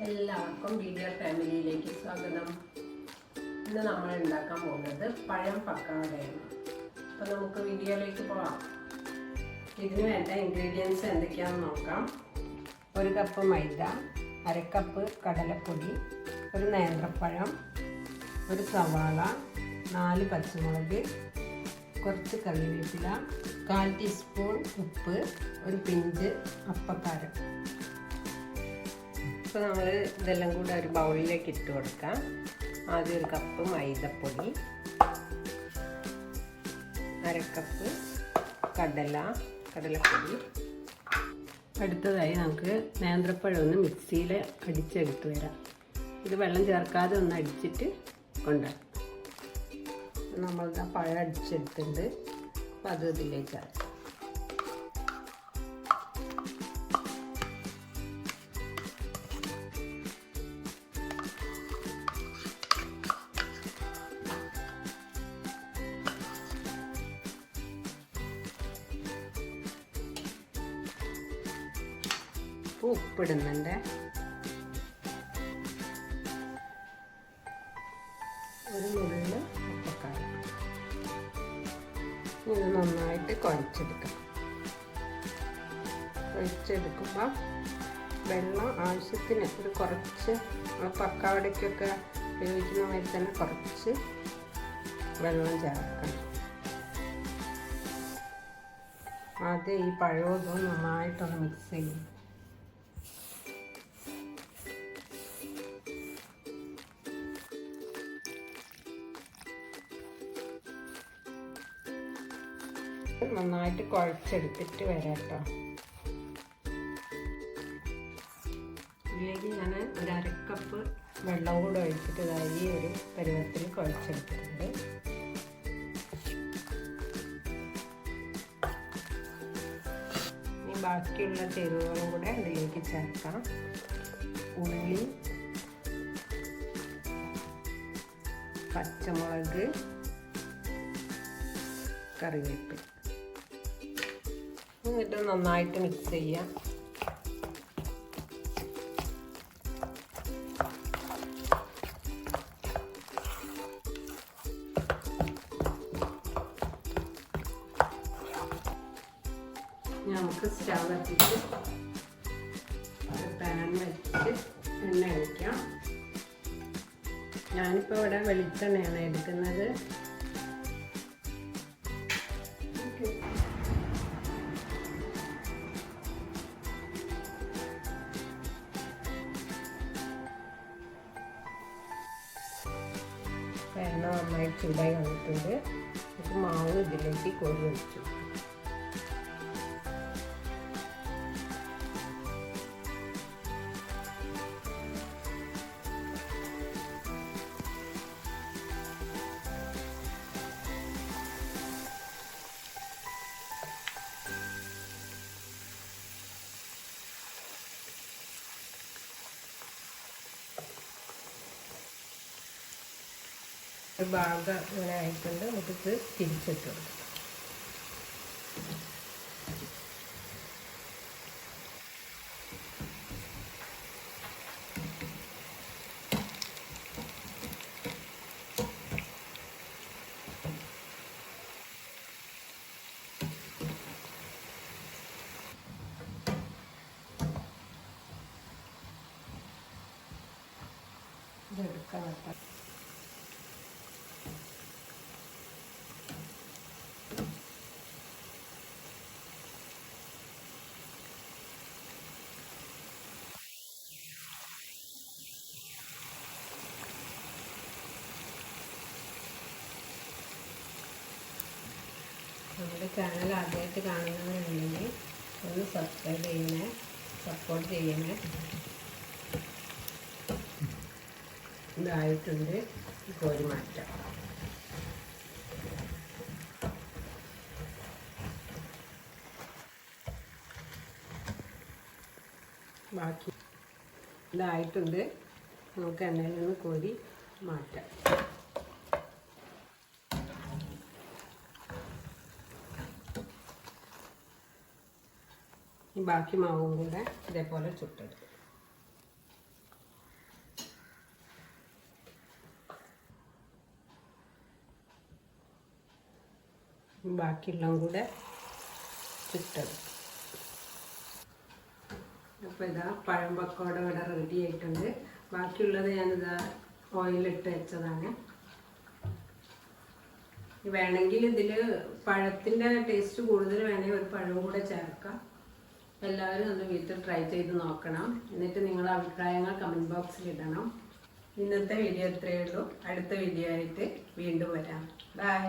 എല്ലാവർക്കും വീഡിയോ ഫാമിലിയിലേക്ക് സ്വാഗതം. ഇന്ന് നമ്മൾ ഉണ്ടാക്കാൻ പോകുന്നത് പഴം പക്കാവടയാണ്. അപ്പോൾ നമുക്ക് വീഡിയോയിലേക്ക് പോകാം. ഇതിന് വേണ്ട ഇൻഗ്രീഡിയൻസ് എന്തൊക്കെയാണെന്ന് നോക്കാം. 1 കപ്പ് മൈദ, 1/2 കപ്പ് കടലപ്പൊടി, 1 നേന്ത്രപ്പഴം, 1 സവാള, 4 പച്ചമുളക്, കുറച്ച് കറിവേപ്പില, 1/4 ടീസ്പൂൺ ഉപ്പ്, 1 പിഞ്ച് അപ്പക്കാരം. അപ്പോൾ നമ്മൾ ഇതെല്ലാം കൂടെ ഒരു ബൗളിലേക്ക് ഇട്ട് കൊടുക്കാം. ആദ്യം 1 കപ്പ് മൈദപ്പൊടി, 1/2 കപ്പ് കടലപ്പൊടി. അടുത്തതായി നമുക്ക് നേന്ത്രപ്പഴം ഒന്ന് മിക്സിയിൽ അടിച്ചെടുത്ത് വരാം. ഇത് വെള്ളം ചേർക്കാതെ ഒന്ന് അടിച്ചിട്ട് കൊണ്ടുവരാം. നമ്മളിതാ പഴം അടിച്ചെടുത്തിട്ടുണ്ട്. അപ്പോൾ അത് ഇതിലേക്ക് ചേർക്കാം. ഉപ്പിടുന്നുണ്ട്. 1 നുള്ള് അപ്പക്കാരം. ഇത് നന്നായിട്ട് കുഴച്ചെടുക്കുമ്പോൾ വെള്ളം ആവശ്യത്തിന് കുറച്ച് പക്കാവടയ്ക്കൊക്കെ ഉപയോഗിക്കുന്ന മാതിരി തന്നെ കുറച്ച് വെള്ളം ചേർക്കണം. ആദ്യം ഈ പഴവും നന്നായിട്ടൊന്ന് മിക്സ് ചെയ്യും. നന്നായിട്ട് കുഴച്ചെടുത്തിട്ട് വരാം കേട്ടോ. ഇതിലേക്ക് ഞാൻ 1/2 കപ്പ് വെള്ളം കൂടെ ഒഴിച്ചിട്ട് ഈ ഒരു പരുവത്തിൽ കുഴച്ചെടുത്തിട്ടുണ്ട്. ഇനി ബാക്കിയുള്ള ചേരുവകളും കൂടെ അതിലേക്ക് ചേർക്കാം. ഉള്ളി, പച്ചമുളക്, കറിവേപ്പില. എന്നിട്ട് നന്നായിട്ട് മിക്സ് ചെയ്യാം. നമുക്ക് സ്റ്റവ് കത്തിച്ച് പാൻ വെച്ച് എണ്ണ ഒഴിക്കാം. ഞാനിപ്പോൾ ഇവിടെ വെളിച്ചെണ്ണയാണ് എടുക്കുന്നത്. എണ്ണ നന്നായിട്ട് ചൂടായി വന്നിട്ടുണ്ട്. നമുക്ക് മാവ് ഇതിലേക്ക് കോരി ഒഴിച്ചു. ഒരു ഭാഗം ഇങ്ങനെ ആയിട്ടുണ്ട്. നമുക്കിത് തിരിച്ചിട്ട് കൊടുക്കാം. ഇതെടുക്കാം കേട്ടോ. നമ്മുടെ ചാനൽ ആദ്യമായിട്ട് കാണുന്നവരുണ്ടെങ്കിൽ ഒന്ന് സബ്സ്ക്രൈബ് ചെയ്യണേ, സപ്പോർട്ട് ചെയ്യണേ. ഇതായിട്ടുണ്ട്. കോരി മാറ്റാം. ബാക്കി ഇതായിട്ടുണ്ട്. നമുക്ക് എണ്ണയിൽ നിന്ന് കോരി മാറ്റാം. ബാക്കി മാവും കൂടെ ഇതേപോലെ ചുട്ടെടുക്കും. ബാക്കിയുള്ളതും കൂടെ ചുട്ടത്. അപ്പോൾ ഇതാ പഴം പക്കോട ഇവിടെ റെഡി ആയിട്ടുണ്ട്. ബാക്കിയുള്ളത് ഞാനിതാ ഓയിലിട്ട് വെച്ചതാണ്. വേണമെങ്കിൽ ഇതിൽ പഴത്തിൻ്റെ ടേസ്റ്റ് കൂടുതൽ വേണമെങ്കിൽ ഒരു പഴം കൂടെ ചേർക്കാം. എല്ലാവരും ഒന്ന് വീട്ടിൽ ട്രൈ ചെയ്ത് നോക്കണം. എന്നിട്ട് നിങ്ങളുടെ അഭിപ്രായങ്ങൾ കമൻറ്റ് ബോക്സിൽ ഇടണം. ഇന്നത്തെ വീഡിയോ ഇത്രയേ ഉള്ളൂ. അടുത്ത വീഡിയോ ആയിട്ട് വീണ്ടും വരാം. ബൈ.